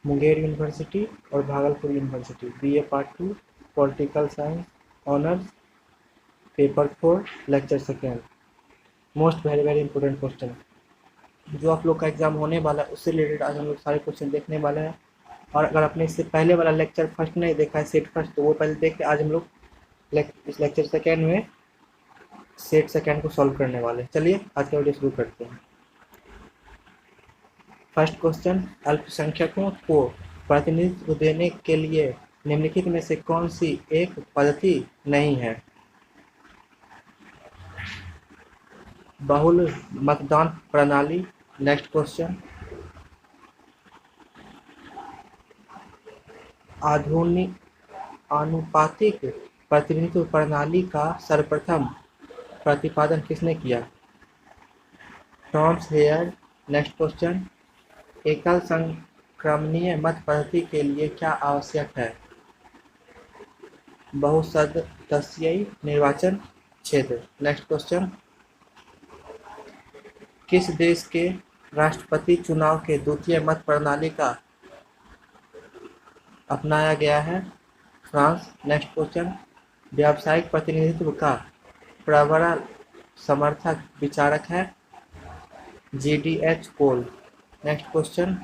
Munger university और Bhagalpur university. BA part 2 political science honours, paper 4, lecture second. Most very very important question जो आप लोग का एग्जाम होने वाला है उससे रिलेटेड आज हम लोग सारे क्वेश्चन देखने वाले हैं। और अगर आपने इससे पहले वाला लेक्चर फर्स्ट नहीं देखा है, सेट फर्स्ट, तो वो पहले देख के आज हम लोग इस लेक्चर सेकेंड में सेट सेकेंड को सॉल्व करने वाले हैं। चलिए आज का वीडियो शुरू करते हैं। फर्स्ट क्वेश्चन, अल्पसंख्यकों को प्रतिनिधित्व देने के लिए निम्नलिखित में से कौन सी एक पद्धति नहीं है? बहुल मतदान प्रणाली। नेक्स्ट क्वेश्चन, आनुपातिक प्रतिनिधित्व प्रणाली का सर्वप्रथम प्रतिपादन किसने किया? Thomas hair. नेक्स्ट क्वेश्चन, एकल संक्रमणीय मत पद्धति के लिए क्या आवश्यक है? बहुसदस्यीय निर्वाचन क्षेत्र। नेक्स्ट क्वेश्चन, किस देश के राष्ट्रपति चुनाव के द्वितीय मत प्रणाली का अपनाया गया है? फ्रांस। नेक्स्ट क्वेश्चन, व्यावसायिक प्रतिनिधित्व का प्रबल समर्थक विचारक है? GDH कोल। नेक्स्ट क्वेश्चन,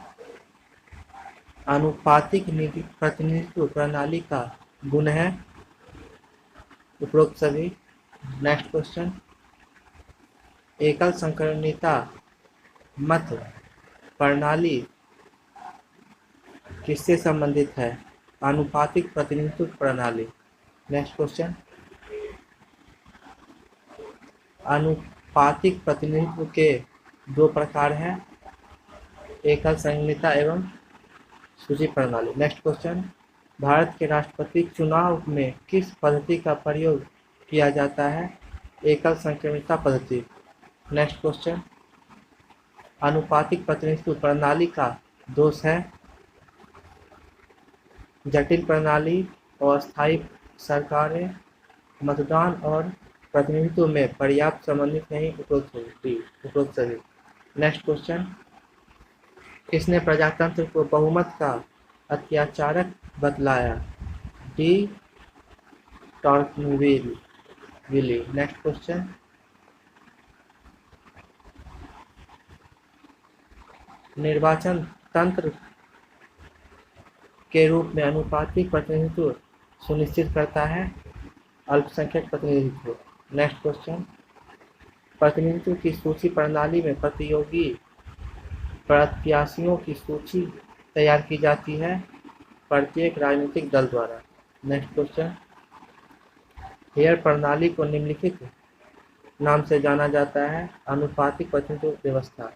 आनुपातिक प्रतिनिधित्व प्रणाली का गुण है? उपरोक्त सभी। नेक्स्ट क्वेश्चन, एकल संक्रमणीयता मत प्रणाली किससे संबंधित है? आनुपातिक प्रतिनिधित्व प्रणाली। नेक्स्ट क्वेश्चन, आनुपातिक प्रतिनिधित्व के दो प्रकार हैं, एकल संक्रमणीयता एवं सूची प्रणाली। नेक्स्ट क्वेश्चन, भारत के राष्ट्रपति चुनाव में किस पद्धति का प्रयोग किया जाता है? एकल संक्रमणीयता पद्धति। नेक्स्ट क्वेश्चन, आनुपातिक प्रतिनिधित्व प्रणाली का दोष है? जटिल प्रणाली, अस्थायी सरकारें, मतदान और प्रतिनिधित्व में पर्याप्त संबंधित नहीं। उपरोक्त सभी। नेक्स्ट क्वेश्चन, किसने प्रजातंत्र को बहुमत का अत्याचारक बतलाया? डी टॉर्कविली। नेक्स्ट क्वेश्चन, निर्वाचन तंत्र के रूप में आनुपातिक प्रतिनिधित्व सुनिश्चित करता है? अल्पसंख्यक प्रतिनिधित्व। नेक्स्ट क्वेश्चन, प्रतिनिधित्व की सूची प्रणाली में प्रतियोगी प्रत्याशियों की सूची तैयार की जाती है प्रत्येक राजनीतिक दल द्वारा। नेक्स्ट क्वेश्चन, हेयर प्रणाली को निम्नलिखित नाम से जाना जाता है? आनुपातिक प्रतिनिधित्व व्यवस्था।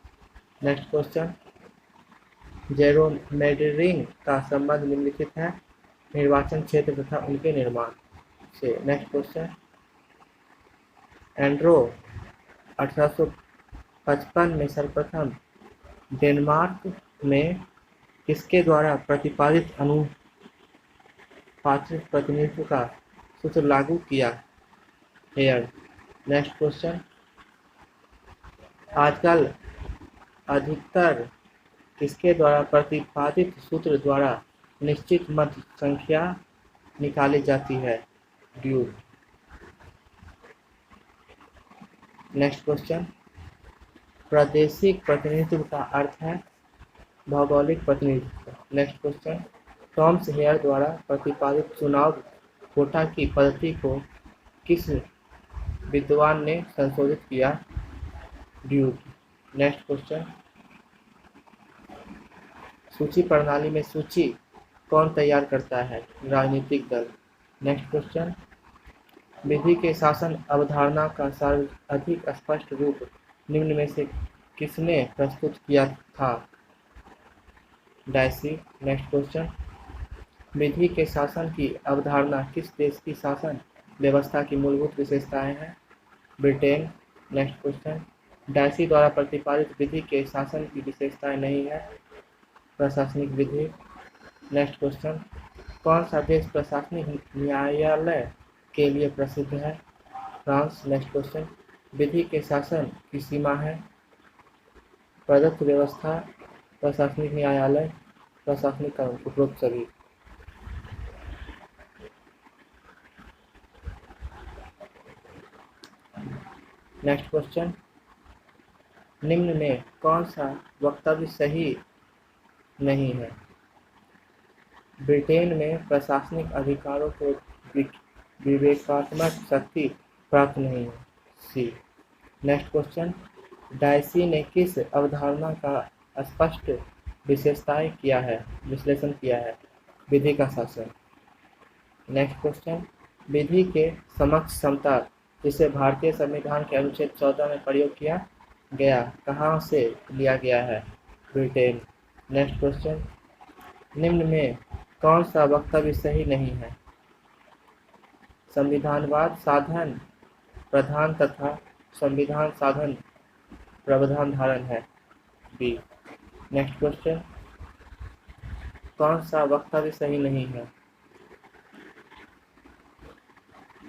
नेक्स्ट क्वेश्चन, जेरोमेडरिंग का संबंध निम्नलिखित है? निर्वाचन क्षेत्र तथा उनके निर्माण से। नेक्स्ट क्वेश्चन, एंड्रो 1855 में सर्वप्रथम डेनमार्क में किसके द्वारा प्रतिपादित अनुपातिक प्रतिनिधित्व का सूत्र लागू किया? हेयर। नेक्स्ट क्वेश्चन, आजकल अधिकतर किसके द्वारा प्रतिपादित सूत्र द्वारा निश्चित मत संख्या निकाली जाती है? ड्यूक। नेक्स्ट क्वेश्चन, प्रादेशिक प्रतिनिधित्व का अर्थ है? भौगोलिक प्रतिनिधित्व। नेक्स्ट क्वेश्चन, टॉमस हेयर द्वारा प्रतिपादित चुनाव कोटा की पद्धति को किस विद्वान ने संशोधित किया? ड्यूक। नेक्स्ट क्वेश्चन, सूची प्रणाली में सूची कौन तैयार करता है? राजनीतिक दल। नेक्स्ट क्वेश्चन, विधि के शासन अवधारणा का सर्वाधिक स्पष्ट रूप निम्न में से किसने प्रस्तुत किया था? डायसी। नेक्स्ट क्वेश्चन, विधि के शासन की अवधारणा किस देश की शासन व्यवस्था की मूलभूत विशेषताएं हैं? ब्रिटेन। नेक्स्ट क्वेश्चन, डायसी द्वारा प्रतिपादित विधि के शासन की विशेषताएं नहीं है? प्रशासनिक विधि। नेक्स्ट क्वेश्चन, कौन सा देश प्रशासनिक न्यायालय के लिए प्रसिद्ध है? फ्रांस। नेक्स्ट क्वेश्चन, विधि के शासन की सीमा है? प्रदत्त व्यवस्था, प्रशासनिक न्यायालय, प्रशासनिक कानून, उपरोक्त सभी। नेक्स्ट क्वेश्चन, निम्न में कौन सा वक्तव्य सही नहीं है? ब्रिटेन में प्रशासनिक अधिकारों को विवेकात्मक शक्ति प्राप्त नहीं है। सी। नेक्स्ट क्वेश्चन, डायसी ने किस अवधारणा का स्पष्ट विश्लेषण किया है? विधि का शासन। नेक्स्ट क्वेश्चन, विधि के समक्ष समता जिसे भारतीय संविधान के अनुच्छेद 14 में प्रयोग किया गया कहाँ से लिया गया है? ब्रिटेन। नेक्स्ट क्वेश्चन, निम्न में कौन सा वक्तव्य सही नहीं है? संविधानवाद साधन प्रधान तथा संविधान साधन प्रावधान धारण है। बी। नेक्स्ट क्वेश्चन, कौन सा वक्तव्य सही नहीं है?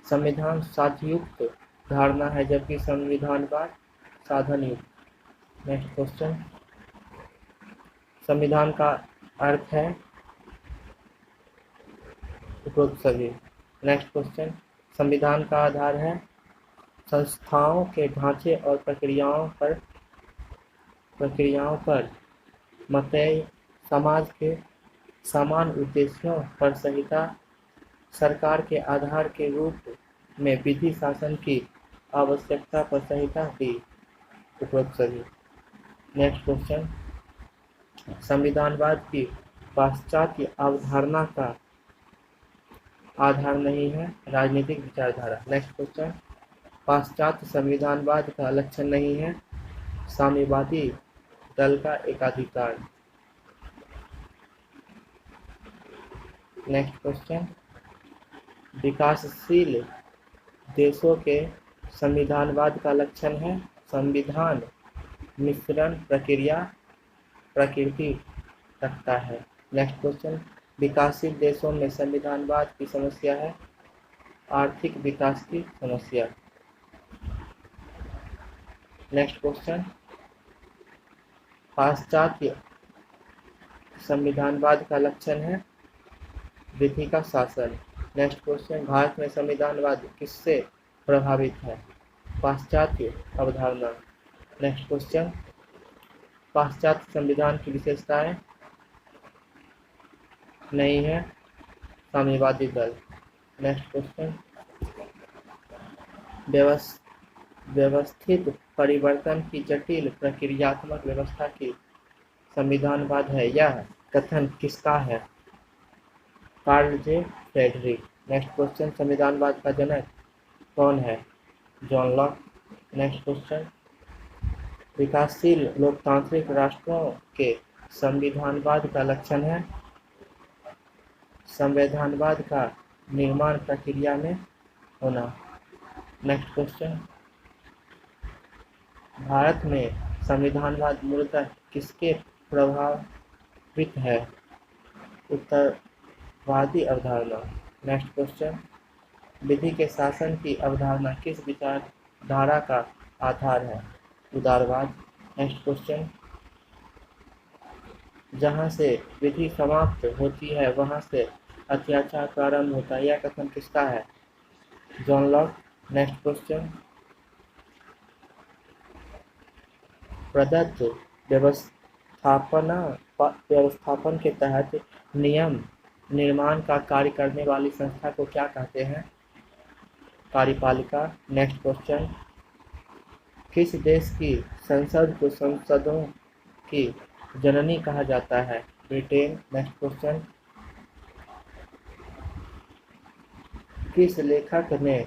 संविधान साधयुक्त धारणा है जबकि संविधानवाद साधन युक्त। नेक्स्ट क्वेश्चन, संविधान का अर्थ है उपरोक्त सभी। नेक्स्ट क्वेश्चन, संविधान का आधार है संस्थाओं के ढांचे और प्रक्रियाओं पर मतय समाज के समान उद्देश्यों पर संहिता सरकार के आधार के रूप में विधि शासन की आवश्यकता पर संहिता दी, उपरोक्त सभी। नेक्स्ट क्वेश्चन, संविधानवाद की पाश्चात्य अवधारणा का आधार नहीं है राजनीतिक विचारधारा। नेक्स्ट क्वेश्चन, पाश्चात्य संविधानवाद का लक्षण नहीं है साम्यवादी दल का एकाधिकार। नेक्स्ट क्वेश्चन, विकासशील देशों के संविधानवाद का लक्षण है संविधान मिश्रण प्रकृति रखता है। नेक्स्ट क्वेश्चन, विकासशील देशों में संविधानवाद की समस्या है आर्थिक विकास की समस्या। नेक्स्ट क्वेश्चन, पाश्चात्य संविधानवाद का लक्षण है विधि का शासन। नेक्स्ट क्वेश्चन, भारत में संविधानवाद किससे प्रभावित है? पाश्चात्य अवधारणा। नेक्स्ट क्वेश्चन, पाश्चात्य संविधान की विशेषताएं नहीं है साम्यवादी दल। नेक्स्ट क्वेश्चन, व्यवस्थित परिवर्तन की जटिल प्रक्रियात्मक व्यवस्था की संविधानवाद है, यह कथन किसका है? कार्ल जे फ्रेडरिक। नेक्स्ट क्वेश्चन, संविधानवाद का जनक कौन है? John Locke. नेक्स्ट क्वेश्चन, विकासशील लोकतांत्रिक राष्ट्रों के संविधानवाद का लक्षण है संविधानवाद का निर्माण प्रक्रिया में होना। नेक्स्ट क्वेश्चन, भारत में संविधानवाद मूलतः किसके प्रभावित है? उत्तरवादी अवधारणा। नेक्स्ट क्वेश्चन, विधि के शासन की अवधारणा किस विचारधारा का आधार है? उदारवाद। नेक्स्ट क्वेश्चन, जहाँ से विधि समाप्त होती है वहाँ से अत्याचार प्रारंभ होता है, यह कथन किसका है? John Locke. नेक्स्ट क्वेश्चन, प्रदत्त व्यवस्थापन के तहत नियम निर्माण का कार्य करने वाली संस्था को क्या कहते हैं? कार्यपालिका। नेक्स्ट क्वेश्चन, किस देश की संसद को संसदों की जननी कहा जाता है? ब्रिटेन। नेक्स्ट क्वेश्चन, किस लेखक ने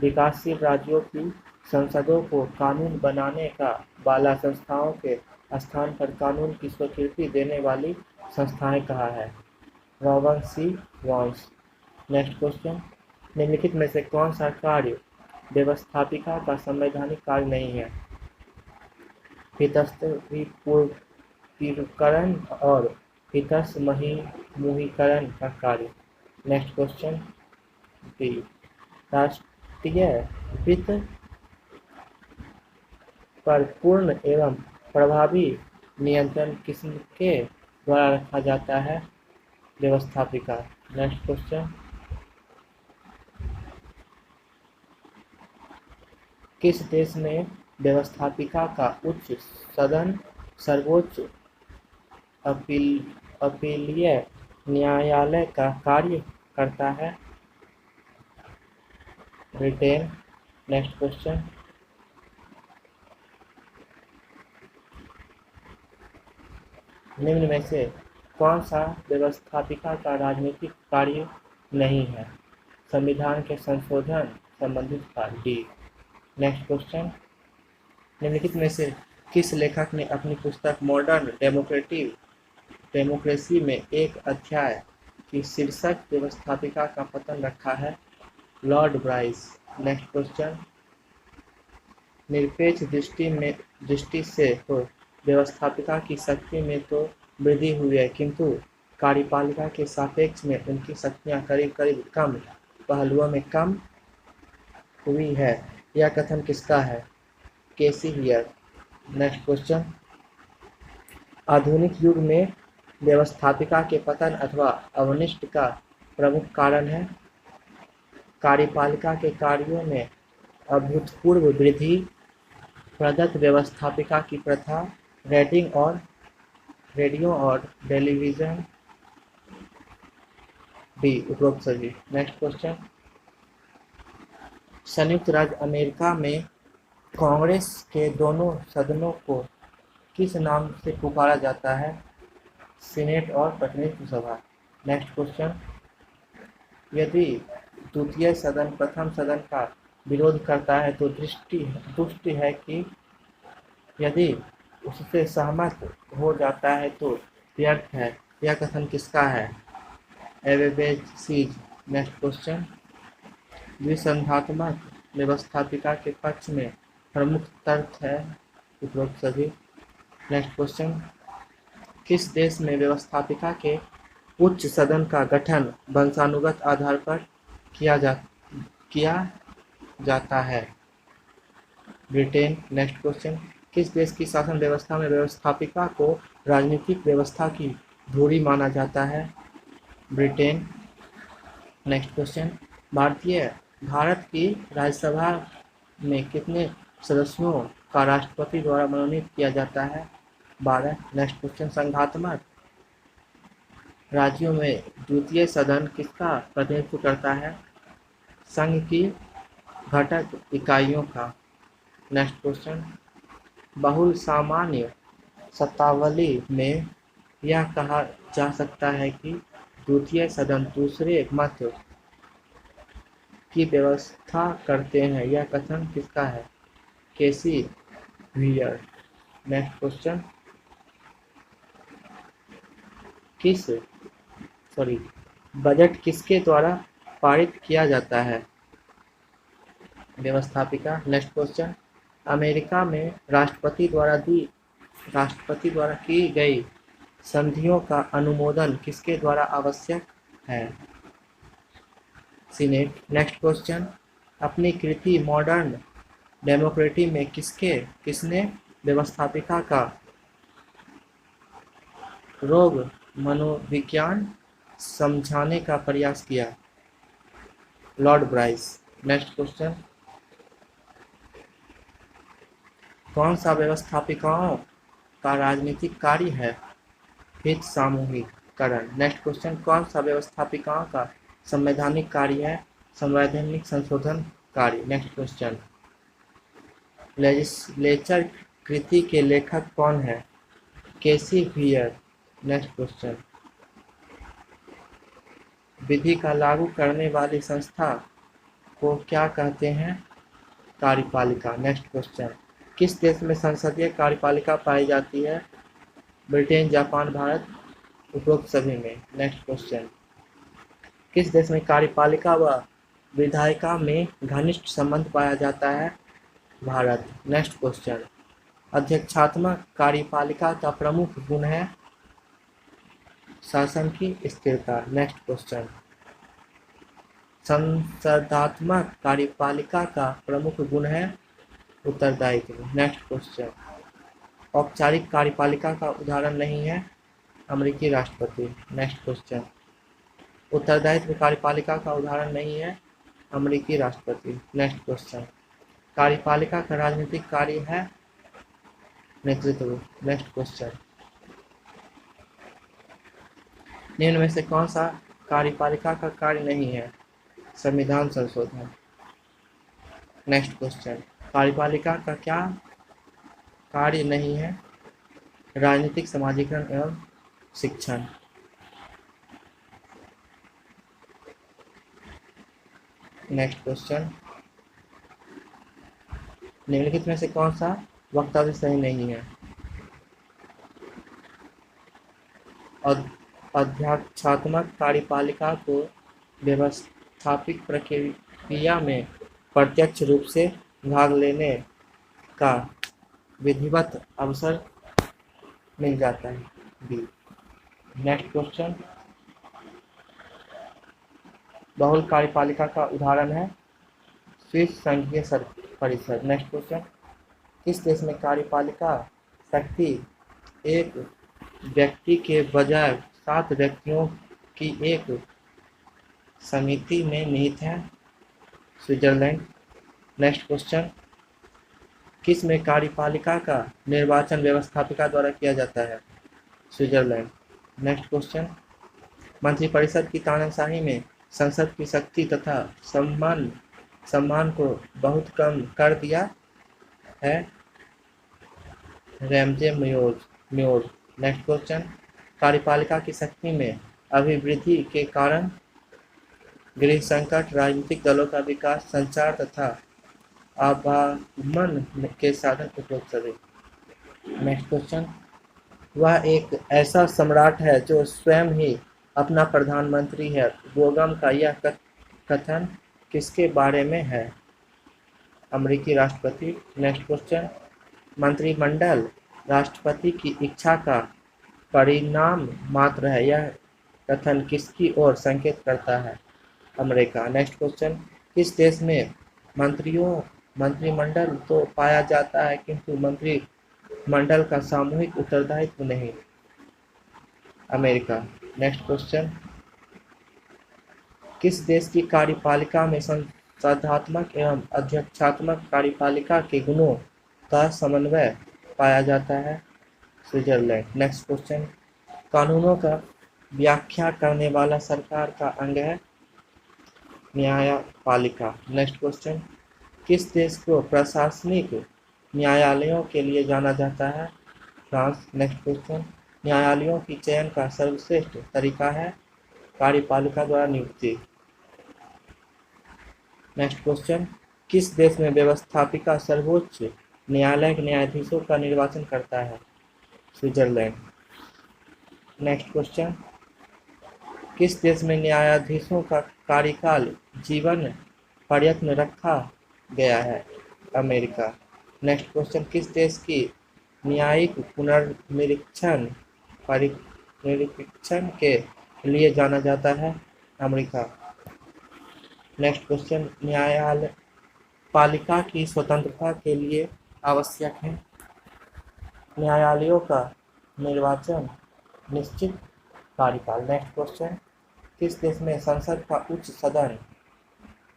विकासशील राज्यों की संसदों को कानून बनाने का वाला संस्थाओं के स्थान पर कानून की स्वीकृति देने वाली संस्थाएं कहा है? रॉबर्ट सी वॉल्स। नेक्स्ट क्वेश्चन, निम्नलिखित में से कौन सा कार्य व्यवस्थापिका का संवैधानिक कार्य नहीं है? हितस्थीकरण और हितसमूहीकरण का कार्य। Next question, D. राष्ट्रीय वित्त पर पूर्ण एवं प्रभावी नियंत्रण किसके द्वारा रखा जाता है? व्यवस्थापिका। नेक्स्ट क्वेश्चन, किस देश में व्यवस्थापिका का उच्च सदन सर्वोच्च अपीलीय न्यायालय का कार्य करता है? ब्रिटेन। नेक्स्ट क्वेश्चन, निम्न में से कौन सा व्यवस्थापिका का राजनीतिक कार्य नहीं है? संविधान के संशोधन संबंधित कार्य। डी। नेक्स्ट क्वेश्चन, निम्नलिखित में से किस लेखक ने अपनी पुस्तक मॉडर्न डेमोक्रेसी में एक अध्याय की शीर्षक व्यवस्थापिका का पतन रखा है? Lord Bryce. नेक्स्ट क्वेश्चन, निरपेक्ष दृष्टि से तो व्यवस्थापिका की शक्ति में तो वृद्धि हुई है, किंतु कार्यपालिका के सापेक्ष में उनकी शक्तियां करीब करीब कम पहलुओं में कम हुई है। यह कथन किसका है? केसी हियर। नेक्स्ट क्वेश्चन, आधुनिक युग में व्यवस्थापिका के पतन अथवा अवनिष्ट का प्रमुख कारण है? कार्यपालिका के कार्यों में अभूतपूर्व वृद्धि, प्रदत्त व्यवस्थापिका की प्रथा, रेडियो और टेलीविजन। डी उपरोक्त सभी। नेक्स्ट क्वेश्चन, संयुक्त राज्य अमेरिका में कांग्रेस के दोनों सदनों को किस नाम से पुकारा जाता है? सीनेट और प्रतिनिधि सभा। नेक्स्ट क्वेश्चन, यदि द्वितीय सदन प्रथम सदन का विरोध करता है तो दुष्ट है कि यदि उससे सहमत हो जाता है तो व्यर्थ है? यह कथन किसका है? एवेबेसीज। नेक्स्ट क्वेश्चन, द्विसंधात्मक व्यवस्थापिका के पक्ष में प्रमुख तर्क है उपरोक्त सभी। नेक्स्ट क्वेश्चन, किस देश में व्यवस्थापिका के उच्च सदन का गठन वंशानुगत आधार पर किया जाता है? ब्रिटेन। नेक्स्ट क्वेश्चन, किस देश की शासन व्यवस्था में व्यवस्थापिका को राजनीतिक व्यवस्था की धुरी माना जाता है? ब्रिटेन। नेक्स्ट क्वेश्चन, भारत की राज्यसभा में कितने सदस्यों का राष्ट्रपति द्वारा मनोनीत किया जाता है? 12। नेक्स्ट क्वेश्चन, संघात्मक राज्यों में द्वितीय सदन किसका प्रतिनिधित्व करता है? संघ की घटक इकाइयों का। नेक्स्ट क्वेश्चन, बहुल सामान्य शब्दावली में यह कहा जा सकता है कि द्वितीय सदन दूसरे मत की व्यवस्था करते हैं। यह कथन किसका है? केसी व्हीयर। नेक्स्ट क्वेश्चन, बजट किसके द्वारा पारित किया जाता है? व्यवस्थापिका। नेक्स्ट क्वेश्चन, अमेरिका में राष्ट्रपति द्वारा की गई संधियों का अनुमोदन किसके द्वारा आवश्यक है? सीनेट। नेक्स्ट क्वेश्चन, अपनी कृति मॉडर्न डेमोक्रेसी में किसने व्यवस्थापिका का रोग मनोविज्ञान समझाने का प्रयास किया? Lord Bryce. नेक्स्ट क्वेश्चन, कौन सा व्यवस्थापिकाओं का राजनीतिक कार्य है? हित सामूहिकरण। नेक्स्ट क्वेश्चन, कौन सा व्यवस्थापिकाओं का संवैधानिक कार्य है? संवैधानिक संशोधन कार्य। नेक्स्ट क्वेश्चन, लेजिस्लेचर कृति के लेखक कौन है? केसी व्हीयर। नेक्स्ट क्वेश्चन, विधि का लागू करने वाली संस्था को क्या कहते हैं? कार्यपालिका। नेक्स्ट क्वेश्चन, किस देश में संसदीय कार्यपालिका पाई जाती है? ब्रिटेन, जापान, भारत, उपरोक्त सभी में। नेक्स्ट क्वेश्चन, किस देश में कार्यपालिका व विधायिका में घनिष्ठ संबंध पाया जाता है? भारत। नेक्स्ट क्वेश्चन, अध्यक्षात्मक कार्यपालिका का प्रमुख गुण है शासन की स्थिरता। नेक्स्ट क्वेश्चन, संसदात्मक कार्यपालिका का प्रमुख गुण है उत्तरदायित्व। नेक्स्ट क्वेश्चन, औपचारिक कार्यपालिका का उदाहरण नहीं है? अमेरिकी राष्ट्रपति। नेक्स्ट क्वेश्चन, उत्तरदायित्व कार्यपालिका का उदाहरण नहीं है, अमेरिकी राष्ट्रपति। नेक्स्ट क्वेश्चन, कार्यपालिका का राजनीतिक कार्य है नेतृत्व। नेक्स्ट क्वेश्चन, निम्न में से कौन सा कार्यपालिका का कार्य नहीं है, संविधान संशोधन। नेक्स्ट क्वेश्चन, कार्यपालिका का क्या कार्य नहीं है, राजनीतिक समाजीकरण एवं शिक्षण। नेक्स्ट क्वेश्चन, निम्नलिखित में से कौन सा वक्तव्य सही नहीं है, अध्याक्षात्मक कार्यपालिका को व्यवस्थापिक प्रक्रिया में प्रत्यक्ष रूप से भाग लेने का विधिवत अवसर मिल जाता है, बी। नेक्स्ट क्वेश्चन, बहुल कार्यपालिका का उदाहरण है स्विस संघीय परिषद। नेक्स्ट क्वेश्चन, किस देश में कार्यपालिका शक्ति एक व्यक्ति के बजाय 7 व्यक्तियों की एक समिति में निहित है, स्विट्जरलैंड। नेक्स्ट क्वेश्चन, किस में कार्यपालिका का निर्वाचन व्यवस्थापिका द्वारा किया जाता है, स्विट्जरलैंड। नेक्स्ट क्वेश्चन, मंत्रिपरिषद की तानाशाही में संसद की शक्ति तथा सम्मान को बहुत कम कर दिया है, रैमजे म्योर। नेक्स्ट क्वेश्चन, कार्यपालिका की शक्ति में अभिवृद्धि के कारण गृह संकट, राजनीतिक दलों का विकास, संचार तथा आवागमन के साधन उपलब्ध सभी। नेक्स्ट क्वेश्चन, वह एक ऐसा सम्राट है जो स्वयं ही अपना प्रधानमंत्री है, बोगम का यह कथन किसके बारे में है, अमेरिकी राष्ट्रपति। नेक्स्ट क्वेश्चन, मंत्रिमंडल राष्ट्रपति की इच्छा का परिणाम मात्र है, यह कथन किसकी ओर संकेत करता है, अमेरिका। नेक्स्ट क्वेश्चन, किस देश में मंत्रिमंडल तो पाया जाता है किंतु मंत्रिमंडल का सामूहिक उत्तरदायित्व नहीं, अमेरिका। नेक्स्ट क्वेश्चन, किस देश की कार्यपालिका में संसदात्मक एवं अध्यक्षात्मक कार्यपालिका के गुणों का समन्वय पाया जाता है, स्विट्जरलैंड। नेक्स्ट क्वेश्चन, कानूनों का व्याख्या करने वाला सरकार का अंग है, न्यायपालिका। नेक्स्ट क्वेश्चन, किस देश को प्रशासनिक न्यायालयों के लिए जाना जाता है, फ्रांस। नेक्स्ट क्वेश्चन, न्यायालयों की चयन का सर्वश्रेष्ठ तरीका है कार्यपालिका द्वारा नियुक्ति। नेक्स्ट क्वेश्चन, किस देश में व्यवस्थापिका सर्वोच्च न्यायालय के न्यायाधीशों का निर्वाचन करता है, स्विट्जरलैंड। नेक्स्ट क्वेश्चन, किस देश में न्यायाधीशों का कार्यकाल जीवन पर्यंत में रखा गया है, अमेरिका। नेक्स्ट क्वेश्चन, किस देश की न्यायिक पुनर्निरीक्षण के लिए जाना जाता है, अमेरिका। नेक्स्ट क्वेश्चन, न्यायपालिका की स्वतंत्रता के लिए आवश्यक है न्यायालयों का निर्वाचन निश्चित कार्यकाल। नेक्स्ट क्वेश्चन, किस देश में संसद का उच्च सदन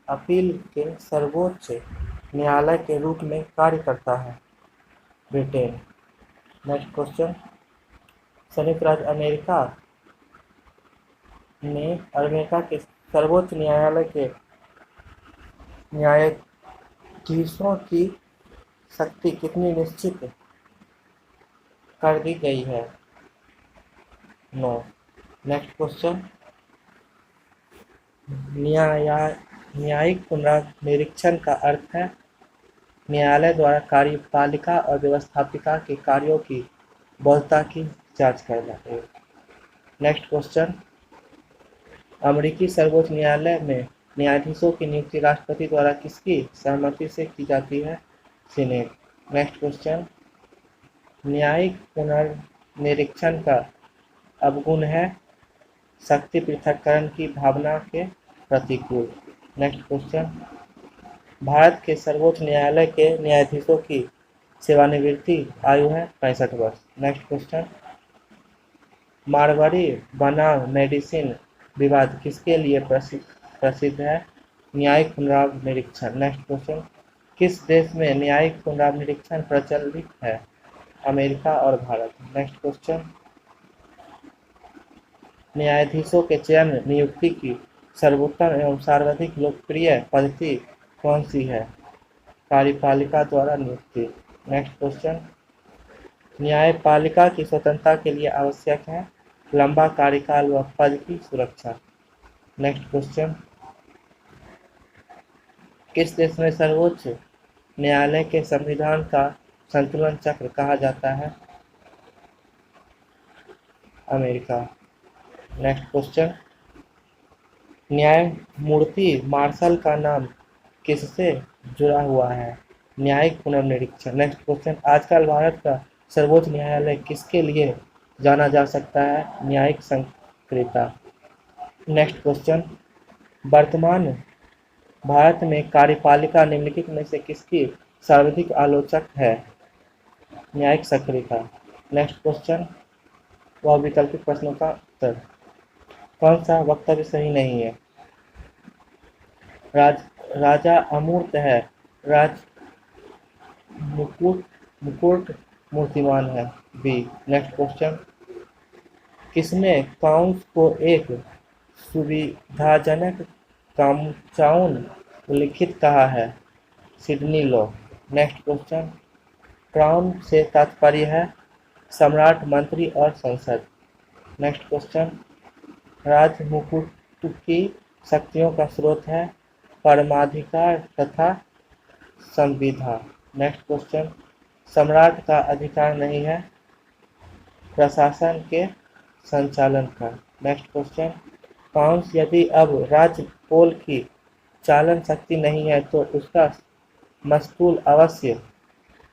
अपील के सर्वोच्च न्यायालय के रूप में कार्य करता है, ब्रिटेन। नेक्स्ट क्वेश्चन, संयुक्त राज्य अमेरिका के सर्वोच्च न्यायालय के न्यायाधीशों की शक्ति कितनी निश्चित कर दी गई है, 9। नेक्स्ट क्वेश्चन, न्यायिक पुनर्निरीक्षण का अर्थ है न्यायालय द्वारा कार्यपालिका और व्यवस्थापिका के कार्यों की वैधता की जांच करना है। नेक्स्ट क्वेश्चन, अमेरिकी सर्वोच्च न्यायालय में न्यायाधीशों की नियुक्ति राष्ट्रपति द्वारा किसकी सहमति से की जाती है, सीनेट। नेक्स्ट क्वेश्चन, न्यायिक पुनर्निरीक्षण का अवगुण है शक्ति पृथक्करण की भावना के प्रतिकूल। नेक्स्ट क्वेश्चन, भारत के सर्वोच्च न्यायालय के न्यायाधीशों की सेवानिवृत्ति आयु है 65 वर्ष। नेक्स्ट क्वेश्चन, मारवाड़ी बनाम मेडिसिन विवाद किसके लिए प्रसिद्ध है? न्यायिक पुनरावनिरीक्षण। नेक्स्ट क्वेश्चन, किस देश में न्यायिक पुनरावनिरीक्षण प्रचलित है? अमेरिका और भारत। नेक्स्ट क्वेश्चन, न्यायाधीशों के चयन नियुक्ति की सर्वोत्तम एवं सर्वाधिक लोकप्रिय पद्धति कौन सी है? कार्यपालिका द्वारा नियुक्ति। नेक्स्ट क्वेश्चन, न्यायपालिका की स्वतंत्रता के लिए आवश्यक है लंबा कार्यकाल व पद की सुरक्षा। नेक्स्ट क्वेश्चन, किस देश में सर्वोच्च न्यायालय के संविधान का संतुलन चक्र कहा जाता है? अमेरिका। नेक्स्ट क्वेश्चन, न्यायमूर्ति मार्शल का नाम किससे जुड़ा हुआ है? न्यायिक पुनर्निरीक्षण। नेक्स्ट क्वेश्चन, आजकल भारत का सर्वोच्च न्यायालय किसके लिए जाना जा सकता है? न्यायिक संक्रियता। नेक्स्ट क्वेश्चन, वर्तमान भारत में कार्यपालिका निम्नलिखित में से किसकी सर्वाधिक आलोचक है? न्यायिक सक्रियता। नेक्स्ट क्वेश्चन, वह वैकल्पिक प्रश्नों का उत्तर। कौन सा वक्तव्य सही नहीं है? राजा अमूर्त है, राज मुकुट मूर्तिमान है। बी। नेक्स्ट क्वेश्चन, किसने काउंस को एक सुविधाजनक कामचाउन उल्लिखित कहा है? Sydney law. Next question, crown से तात्पर्य है सम्राट, मंत्री और संसद। नेक्स्ट क्वेश्चन, राज मुकुट की शक्तियों का स्रोत है परमाधिकार तथा संविधा। नेक्स्ट क्वेश्चन, सम्राट का अधिकार नहीं है प्रशासन के संचालन का। नेक्स्ट क्वेश्चन, काउंस यदि अब राज्य पोल की चालन शक्ति नहीं है तो उसका मस्तूल अवश्य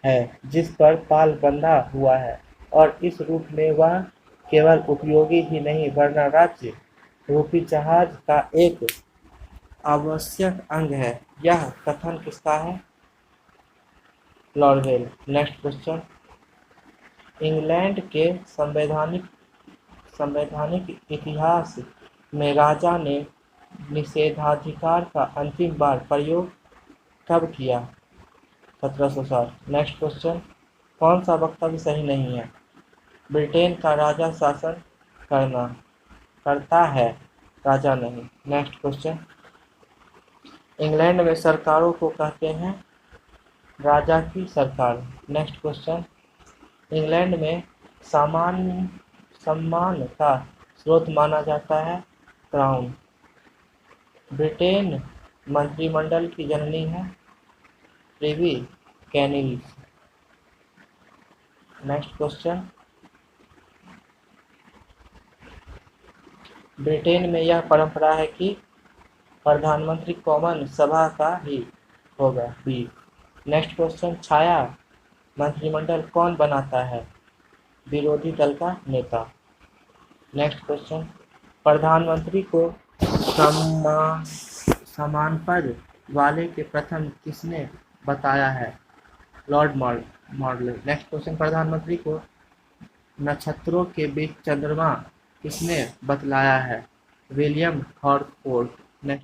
है जिस पर पाल बंधा हुआ है और इस रूप में वह केवल उपयोगी ही नहीं वरना राज्य रूपी जहाज का एक आवश्यक अंग है। यह कथन किसका है? लॉर्वेल। नेक्स्ट क्वेश्चन, इंग्लैंड के संवैधानिक इतिहास में राजा ने निषेधाधिकार का अंतिम बार प्रयोग कब किया? 1760। नेक्स्ट क्वेश्चन, कौन सा वक्तव्य सही नहीं है? ब्रिटेन का राजा शासन करता है, राजा नहीं। नेक्स्ट क्वेश्चन, इंग्लैंड में सरकारों को कहते हैं राजा की सरकार। नेक्स्ट क्वेश्चन, इंग्लैंड में सम्मान का स्रोत माना जाता है क्राउन। ब्रिटेन मंत्रिमंडल की जननी है प्रिवी कैनिल। नेक्स्ट क्वेश्चन, ब्रिटेन में यह परंपरा है कि प्रधानमंत्री कॉमन सभा का ही होगा। बी। नेक्स्ट क्वेश्चन, छाया मंत्रिमंडल कौन बनाता है? विरोधी दल का नेता। नेक्स्ट क्वेश्चन, प्रधानमंत्री को समान पद वाले के प्रथम किसने बताया है? Lord model. नेक्स्ट क्वेश्चन, प्रधानमंत्री को नक्षत्रों के बीच चंद्रमा किसने बतलाया है? विलियम हॉर्टफोर्ड।